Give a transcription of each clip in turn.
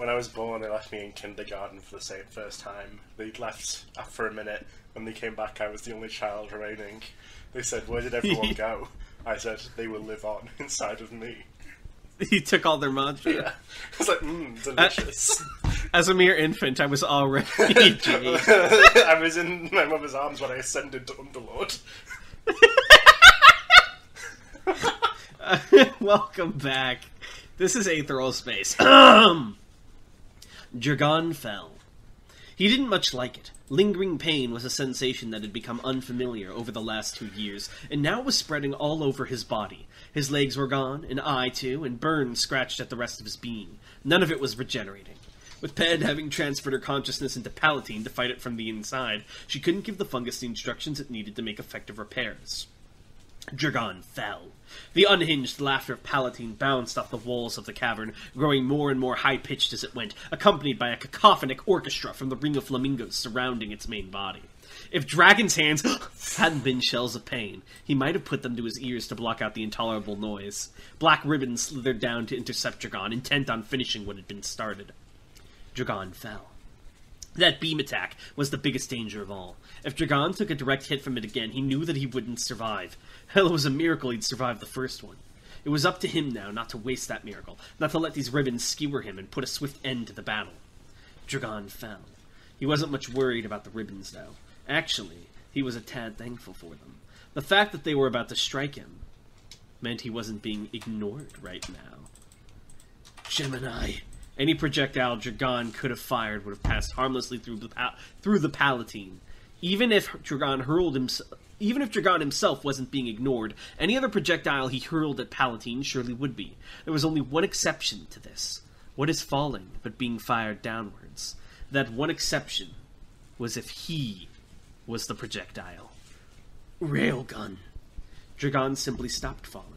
When I was born, they left me in kindergarten for the first time. They left for a minute. When they came back, I was the only child remaining. They said, "Where did everyone go?" I said, "They will live on inside of me." He took all their mantra. Yeah. I was like, delicious. As a mere infant, I was already I was in my mother's arms when I ascended to Underlord. Welcome back. This is Aetheral Space. Dragon fell. He didn't much like it. Lingering pain was a sensation that had become unfamiliar over the last 2 years, and now it was spreading all over his body. His legs were gone, an eye too, and burns scratched at the rest of his being. None of it was regenerating. With Ped having transferred her consciousness into Palatine to fight it from the inside, she couldn't give the fungus the instructions it needed to make effective repairs. Dragon fell. The unhinged laughter of Palatine bounced off the walls of the cavern, growing more and more high-pitched as it went, accompanied by a cacophonic orchestra from the ring of flamingos surrounding its main body. If Dragon's hands hadn't been shells of pain, he might have put them to his ears to block out the intolerable noise. Black ribbons slithered down to intercept Dragon, intent on finishing what had been started. Dragon fell. That beam attack was the biggest danger of all. If Dragon took a direct hit from it again, he knew that he wouldn't survive. Hell, it was a miracle he'd survived the first one. It was up to him now not to waste that miracle, not to let these ribbons skewer him and put a swift end to the battle. Dragon fell. He wasn't much worried about the ribbons, though. Actually, he was a tad thankful for them. The fact that they were about to strike him meant he wasn't being ignored right now. Gemini. Any projectile Dragon could have fired would have passed harmlessly through the Palatine. Even if Dragon himself wasn't being ignored, any other projectile he hurled at Palatine surely would be. There was only one exception to this. What is falling but being fired downwards? That one exception was if he was the projectile. Railgun. Dragon simply stopped falling.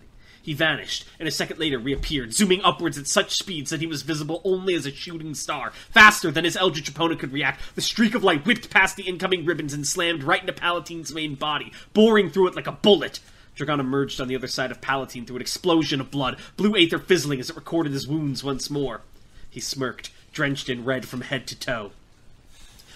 He vanished, and a second later reappeared, zooming upwards at such speeds that he was visible only as a shooting star. Faster than his eldritch opponent could react, the streak of light whipped past the incoming ribbons and slammed right into Palatine's main body, boring through it like a bullet. Dragon emerged on the other side of Palatine through an explosion of blood, blue aether fizzling as it recorded his wounds once more. He smirked, drenched in red from head to toe.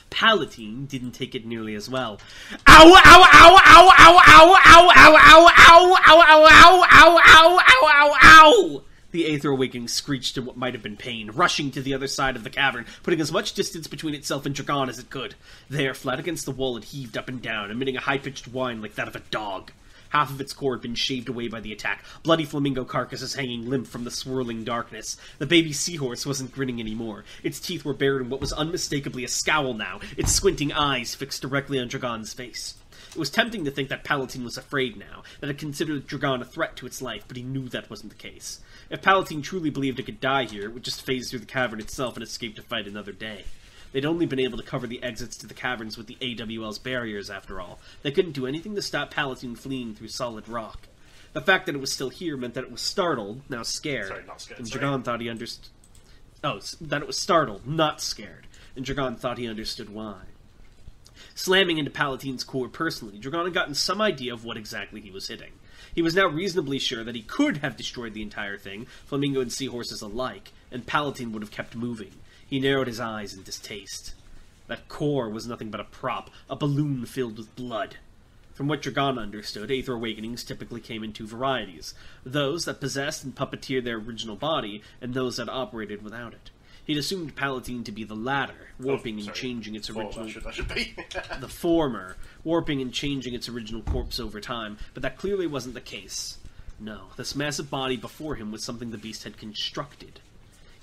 Palatine didn't take it nearly as well. Ow, ow, ow, ow, ow, ow, ow, ow, ow, ow, ow, ow, ow, ow, ow, ow, ow, ow. The Aether Awakening screeched in what might have been pain, rushing to the other side of the cavern, putting as much distance between itself and Dragon as it could. There, flat against the wall, it heaved up and down, emitting a high-pitched whine like that of a dog. Half of its core had been shaved away by the attack, bloody flamingo carcasses hanging limp from the swirling darkness. The baby seahorse wasn't grinning anymore. Its teeth were bared in what was unmistakably a scowl now, its squinting eyes fixed directly on Dragon's face. It was tempting to think that Palatine was afraid now, that it considered Dragon a threat to its life, but he knew that wasn't the case. If Palatine truly believed it could die here, it would just phase through the cavern itself and escape to fight another day. They'd only been able to cover the exits to the caverns with the AWL's barriers, after all. They couldn't do anything to stop Palatine fleeing through solid rock. The fact that it was still here meant that it was startled, now scared. Sorry, not scared, and sorry. Dragon thought he understood... Oh, that it was startled, not scared. And Dragon thought he understood why. Slamming into Palatine's core personally, Dragon had gotten some idea of what exactly he was hitting. He was now reasonably sure that he could have destroyed the entire thing, flamingo and seahorses alike, and Palatine would have kept moving. He narrowed his eyes in distaste. That core was nothing but a prop, a balloon filled with blood. From what Dragon understood, Aether Awakenings typically came in two varieties, those that possessed and puppeteered their original body, and those that operated without it. He'd assumed Palatine to be the latter, warping and changing its original... That should be. The former, warping and changing its original corpse over time, but that clearly wasn't the case. No, this massive body before him was something the beast had constructed.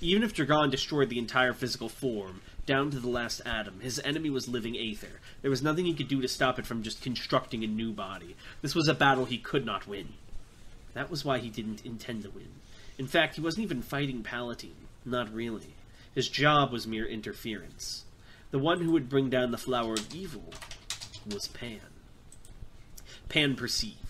Even if Dragon destroyed the entire physical form, down to the last atom, his enemy was living Aether. There was nothing he could do to stop it from just constructing a new body. This was a battle he could not win. That was why he didn't intend to win. In fact, he wasn't even fighting Palatine. Not really. His job was mere interference. The one who would bring down the flower of evil was Pan. Pan perceived.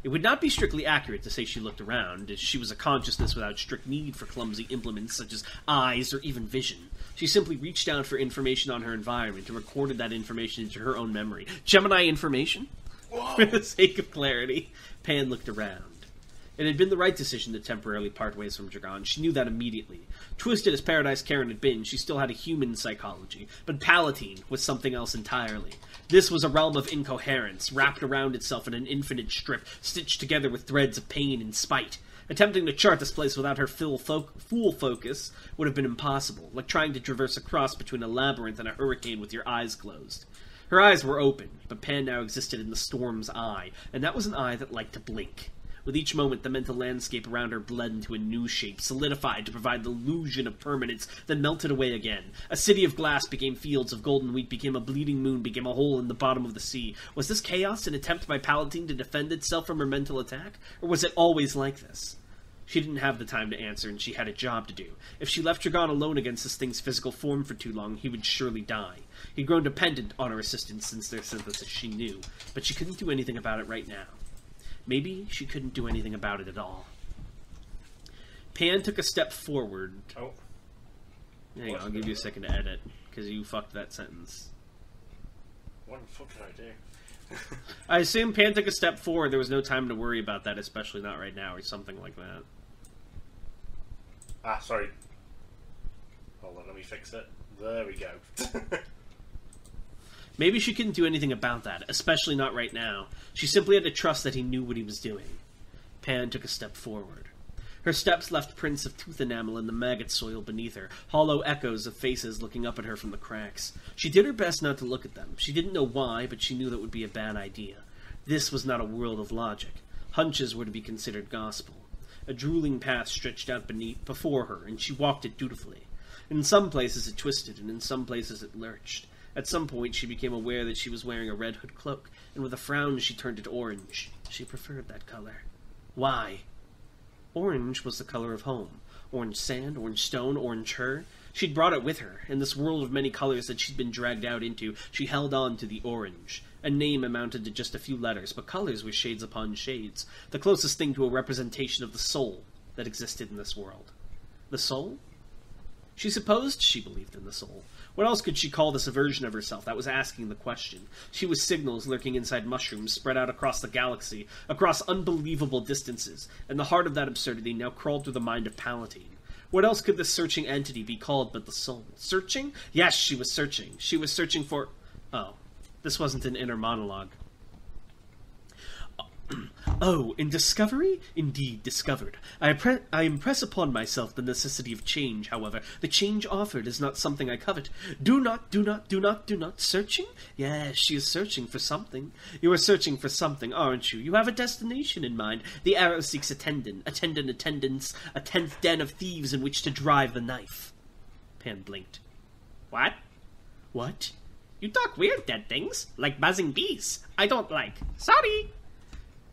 It would not be strictly accurate to say she looked around, as she was a consciousness without strict need for clumsy implements such as eyes or even vision. She simply reached out for information on her environment and recorded that information into her own memory. Gemini information? For the sake of clarity, Pan looked around. It had been the right decision to temporarily part ways from Dragon. She knew that immediately. Twisted as Paradise Karen had been, she still had a human psychology, but Palatine was something else entirely. This was a realm of incoherence, wrapped around itself in an infinite strip, stitched together with threads of pain and spite. Attempting to chart this place without her full focus would have been impossible, like trying to traverse a cross between a labyrinth and a hurricane with your eyes closed. Her eyes were open, but Pan now existed in the storm's eye, and that was an eye that liked to blink. With each moment, the mental landscape around her bled into a new shape, solidified to provide the illusion of permanence, then melted away again. A city of glass became fields of golden wheat, became a bleeding moon, became a hole in the bottom of the sea. Was this chaos an attempt by Palatine to defend itself from her mental attack, or was it always like this? She didn't have the time to answer, and she had a job to do. If she left Dragon alone against this thing's physical form for too long, he would surely die. He'd grown dependent on her assistance since their synthesis, she knew, but she couldn't do anything about it right now. Maybe she couldn't do anything about it at all. Pan took a step forward. Oh. Hang on, I'll give you a second to edit, because you fucked that sentence. What the fuck did I do? I assume Pan took a step forward. There was no time to worry about that, especially not right now, or something like that. Ah, sorry. Hold on, let me fix it. There we go. Maybe she couldn't do anything about that, especially not right now. She simply had to trust that he knew what he was doing. Pan took a step forward. Her steps left prints of tooth enamel in the maggot soil beneath her, hollow echoes of faces looking up at her from the cracks. She did her best not to look at them. She didn't know why, but she knew that would be a bad idea. This was not a world of logic. Hunches were to be considered gospel. A drooling path stretched out before her, and she walked it dutifully. In some places it twisted, and in some places it lurched. At some point she became aware that she was wearing a red hood cloak, and with a frown she turned it orange. She preferred that color. Why? Orange was the color of home. Orange sand, orange stone, orange her. She'd brought it with her. In this world of many colors that she'd been dragged out into, she held on to the orange. A name amounted to just a few letters, but colors were shades upon shades. The closest thing to a representation of the soul that existed in this world. The soul? She supposed she believed in the soul. What else could she call this version of herself? That was asking the question. She was signals lurking inside mushrooms spread out across the galaxy, across unbelievable distances, and the heart of that absurdity now crawled through the mind of Palatine. What else could this searching entity be called but the soul? Searching? Yes, she was searching. She was searching for... Oh, this wasn't an inner monologue. Oh, in discovery? Indeed, discovered. I impress upon myself the necessity of change, however. The change offered is not something I covet. Do not. Searching? Yes, she is searching for something. You are searching for something, aren't you? You have a destination in mind. The arrow seeks attendance, a 10th den of thieves in which to drive the knife. Pan blinked. What? What? You talk weird, dead things. Like buzzing bees. I don't like. Sorry.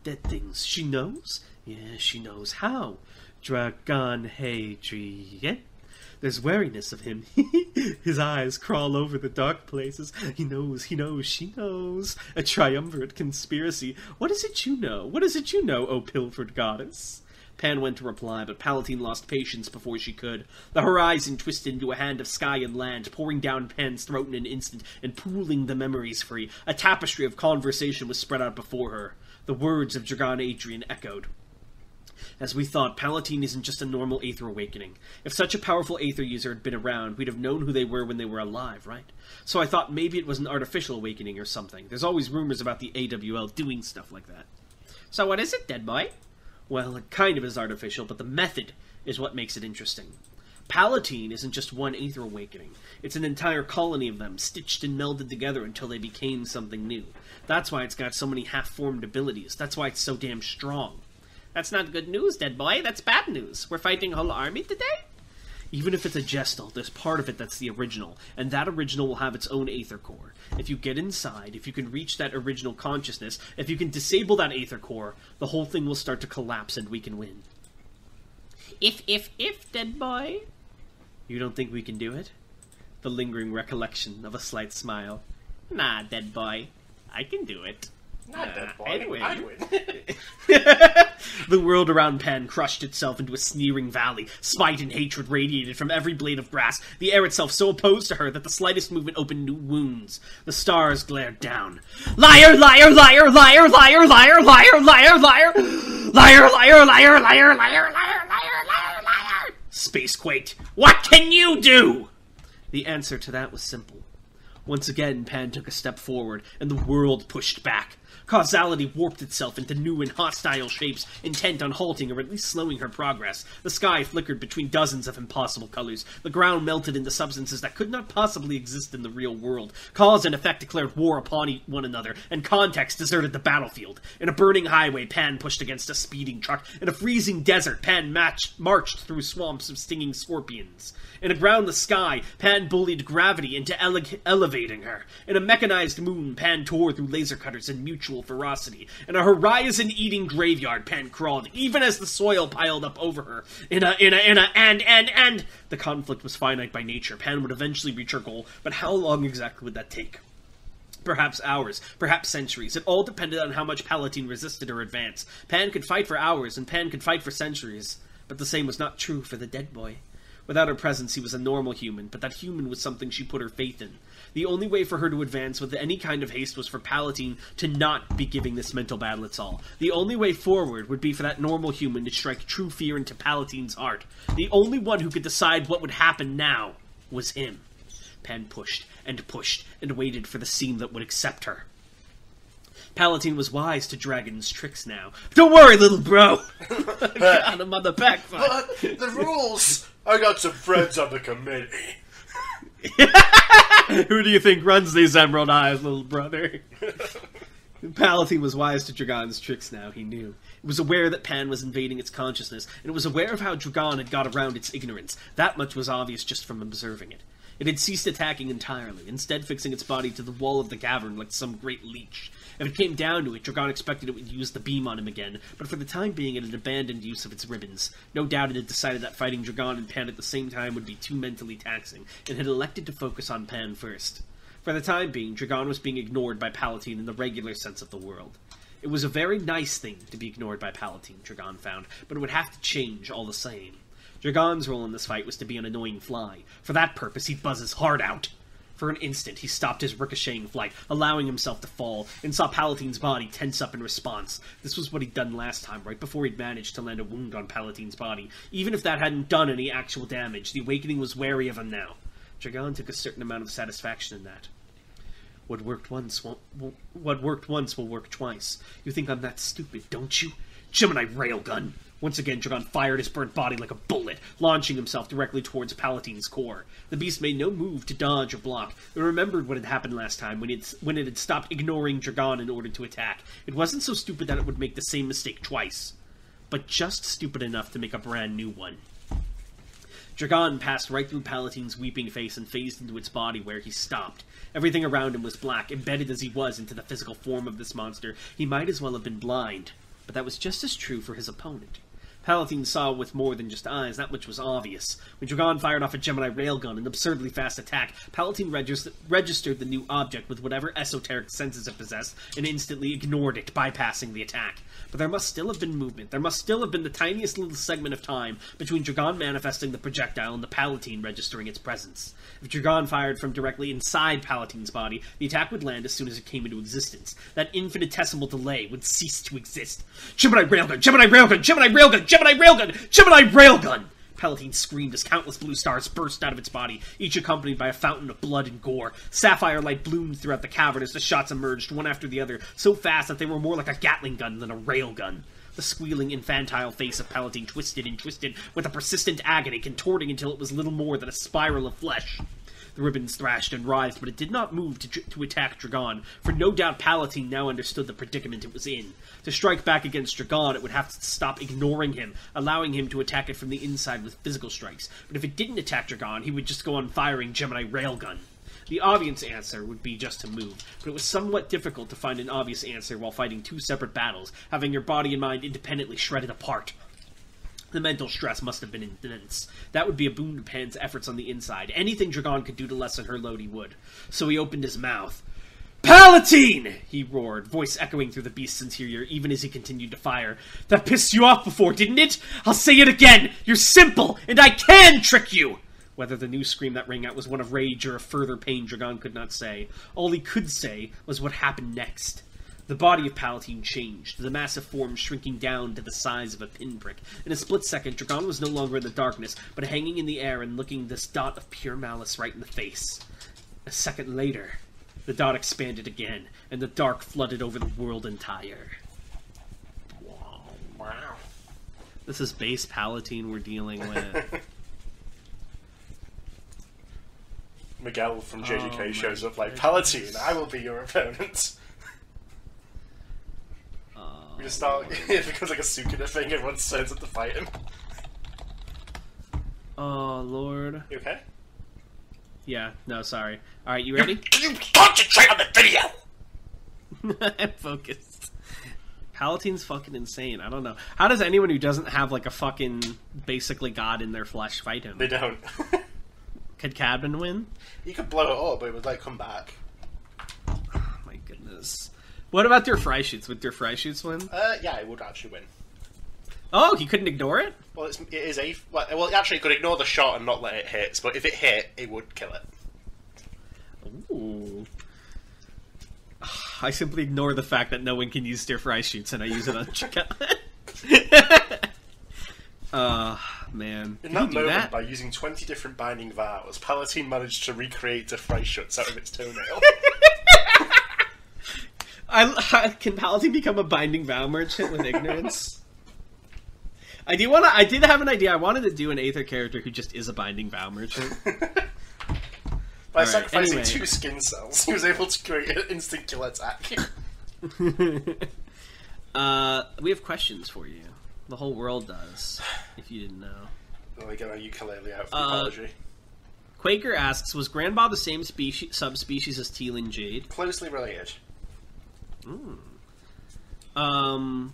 Dead things. She knows? Yes, she knows. How? Dragon Hadrian. There's wariness of him. His eyes crawl over the dark places. He knows, she knows. A triumvirate conspiracy. What is it you know? What is it you know, O pilfered goddess? Pan went to reply, but Palatine lost patience before she could. The horizon twisted into a hand of sky and land, pouring down Pan's throat in an instant and pooling the memories free. A tapestry of conversation was spread out before her. The words of Dragon Adrian echoed. As we thought, Palatine isn't just a normal Aether awakening. If such a powerful Aether user had been around, we'd have known who they were when they were alive, right? So I thought maybe it was an artificial awakening or something. There's always rumors about the AWL doing stuff like that. So what is it, dead boy? Well, it kind of is artificial, but the method is what makes it interesting. Palatine isn't just one Aether awakening. It's an entire colony of them, stitched and melded together until they became something new. That's why it's got so many half-formed abilities. That's why it's so damn strong. That's not good news, dead boy. That's bad news. We're fighting a whole army today? Even if it's a gestal, there's part of it that's the original, and that original will have its own Aether core. If you get inside, if you can reach that original consciousness, if you can disable that Aether core, the whole thing will start to collapse and we can win. If, dead boy? You don't think we can do it? The lingering recollection of a slight smile. Nah, dead boy. I can do it. Not that boy. Anyway. I'd win. The world around Pan crushed itself into a sneering valley. Spite and hatred radiated from every blade of grass, the air itself so opposed to her that the slightest movement opened new wounds. The stars glared down. Liar, liar, liar, liar, liar, liar, liar, liar, liar, liar, liar, liar, liar, liar, liar, liar, liar. Space quaked. What can you do? The answer to that was simple. Once again, Pan took a step forward, and the world pushed back. Causality warped itself into new and hostile shapes, intent on halting or at least slowing her progress. The sky flickered between dozens of impossible colors. The ground melted into substances that could not possibly exist in the real world. Cause and effect declared war upon one another, and context deserted the battlefield. In a burning highway, Pan pushed against a speeding truck. In a freezing desert, Pan marched through swamps of stinging scorpions. In a groundless sky, Pan bullied gravity into elevating her. In a mechanized moon, Pan tore through laser cutters in mutual ferocity. In a horizon-eating graveyard, Pan crawled, even as the soil piled up over her. And the conflict was finite by nature. Pan would eventually reach her goal, but how long exactly would that take? Perhaps hours, perhaps centuries. It all depended on how much Palatine resisted her advance. Pan could fight for hours, and Pan could fight for centuries. But the same was not true for the dead boy. Without her presence, he was a normal human, but that human was something she put her faith in. The only way for her to advance with any kind of haste was for Palatine to not be giving this mental battle its all. The only way forward would be for that normal human to strike true fear into Palatine's heart. The only one who could decide what would happen now was him. Pan pushed and waited for the scene that would accept her. Palatine was wise to Dragon's tricks now. Don't worry, little bro! Got him on the back foot. But the rules! I got some friends on the committee. Who do you think runs these emerald eyes, little brother? Palatine was wise to Dragon's tricks now, he knew. It was aware that Pan was invading its consciousness, and it was aware of how Dragon had got around its ignorance. That much was obvious just from observing it. It had ceased attacking entirely, instead fixing its body to the wall of the cavern like some great leech. If it came down to it, Dragon expected it would use the beam on him again, but for the time being it had abandoned use of its ribbons. No doubt it had decided that fighting Dragon and Pan at the same time would be too mentally taxing, and had elected to focus on Pan first. For the time being, Dragon was being ignored by Palatine in the regular sense of the world. It was a very nice thing to be ignored by Palatine, Dragon found, but it would have to change all the same. Dragon's role in this fight was to be an annoying fly. For that purpose, he'd buzz his heart out. For an instant, he stopped his ricocheting flight, allowing himself to fall, and saw Palatine's body tense up in response. This was what he'd done last time, right before he'd managed to land a wound on Palatine's body. Even if that hadn't done any actual damage, the Awakening was wary of him now. Dragon took a certain amount of satisfaction in that. What worked once will work twice. You think I'm that stupid, don't you? Gemini Railgun! Once again, Dragon fired his burnt body like a bullet, launching himself directly towards Palatine's core. The beast made no move to dodge or block. It remembered what had happened last time, when it had stopped ignoring Dragon in order to attack. It wasn't so stupid that it would make the same mistake twice, but just stupid enough to make a brand new one. Dragon passed right through Palatine's weeping face and phased into its body where he stopped. Everything around him was black, embedded as he was into the physical form of this monster. He might as well have been blind, but that was just as true for his opponent. Palatine saw with more than just eyes, that much was obvious. When Dragon fired off a Gemini railgun, an absurdly fast attack, Palatine registered the new object with whatever esoteric senses it possessed, and instantly ignored it, bypassing the attack. But there must still have been movement. There must still have been the tiniest little segment of time between Dragon manifesting the projectile and the Palatine registering its presence. If Dragon fired from directly inside Palatine's body, the attack would land as soon as it came into existence. That infinitesimal delay would cease to exist. Gemini railgun! Gemini railgun! Gemini railgun! Gemini railgun! Gemini railgun! Palatine screamed as countless blue stars burst out of its body, each accompanied by a fountain of blood and gore. Sapphire light bloomed throughout the cavern as the shots emerged, one after the other, so fast that they were more like a Gatling gun than a railgun. The squealing, infantile face of Palatine twisted and twisted with a persistent agony, contorting until it was little more than a spiral of flesh. The ribbons thrashed and writhed, but it did not move to attack Dragon, for no doubt Palatine now understood the predicament it was in. To strike back against Dragon, it would have to stop ignoring him, allowing him to attack it from the inside with physical strikes. But if it didn't attack Dragon, he would just go on firing Gemini railgun. The obvious answer would be just to move, but it was somewhat difficult to find an obvious answer while fighting two separate battles, having your body and mind independently shredded apart. The mental stress must have been immense. That would be a boon to Pan's efforts on the inside. Anything Dragon could do to lessen her load he would. So he opened his mouth. Palatine! He roared, voice echoing through the beast's interior even as he continued to fire. That pissed you off before, didn't it? I'll say it again! You're simple, and I can trick you! Whether the new scream that rang out was one of rage or of further pain, Dragon could not say. All he could say was what happened next. The body of Palatine changed, the massive form shrinking down to the size of a pinprick. In a split second, Dragon was no longer in the darkness, but hanging in the air and looking this dot of pure malice right in the face. A second later, the dot expanded again, and the dark flooded over the world entire. Wow. This is base Palatine we're dealing with. Miguel from JGK shows up like, Palatine, I will be your opponent. We just start, it becomes like a Sukuna thing, everyone turns up to fight him. Oh, Lord. You okay? Yeah, no, sorry. Alright, you ready? Can you concentrate on the video? I'm focused. Palatine's fucking insane. I don't know. How does anyone who doesn't have, like, a fucking, basically god in their flesh fight him? They don't. Could Cadman win? You could blow it up, but it would, like, come back. Oh, my goodness. What about their fry shoots? Would their fry shoots win? Yeah, it would actually win. Oh, he couldn't ignore it? Well, it is a... Well, actually, it could ignore the shot and not let it hit, but if it hit, it would kill it. Ooh. I simply ignore the fact that no one can use stir fry shoots, and I use it on Chica. Man. In that moment, by using 20 different binding vows, Palatine managed to recreate the fry shoots out of its toenail. Can Palatine become a binding vow merchant with ignorance? I did have an idea. I wanted to do an Aether character who just is a binding vow merchant. By sacrificing 2 skin cells, he was able to create an instant kill attack. We have questions for you. The whole world does, if you didn't know. Well, we get our ukulele out for the apology. Quaker asks, was Grandba the same subspecies as Teal and Jade? Closely related. Time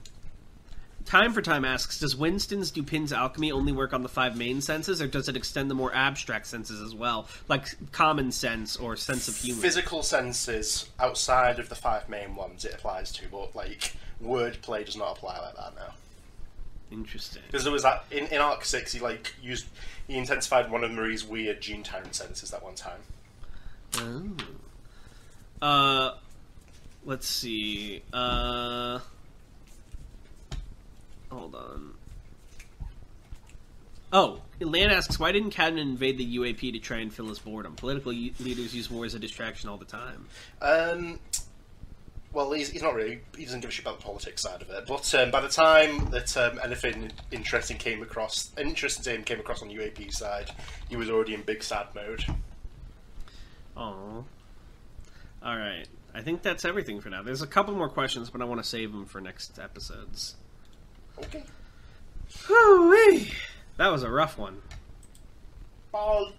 for Time asks, does Winston's Dupin's alchemy only work on the 5 main senses, or does it extend the more abstract senses as well, like common sense or sense of humor? Physical senses outside of the 5 main ones it applies to, but like wordplay does not apply like that now. Interesting. Because there was that in Arc 6, he intensified one of Marie's weird Gene Tyrant senses that one time. Oh. Let's see. Hold on. Oh, Lan asks, why didn't Cadman invade the UAP to try and fill his boredom? Political leaders use war as a distraction all the time. Well, he's not really. He doesn't give a shit about the politics side of it. But by the time that anything interesting to him came across on the UAP side, he was already in big sad mode. Oh. All right. I think that's everything for now. There's a couple more questions, but I want to save them for next episodes. Okay. Whew-wee. That was a rough one. Bye.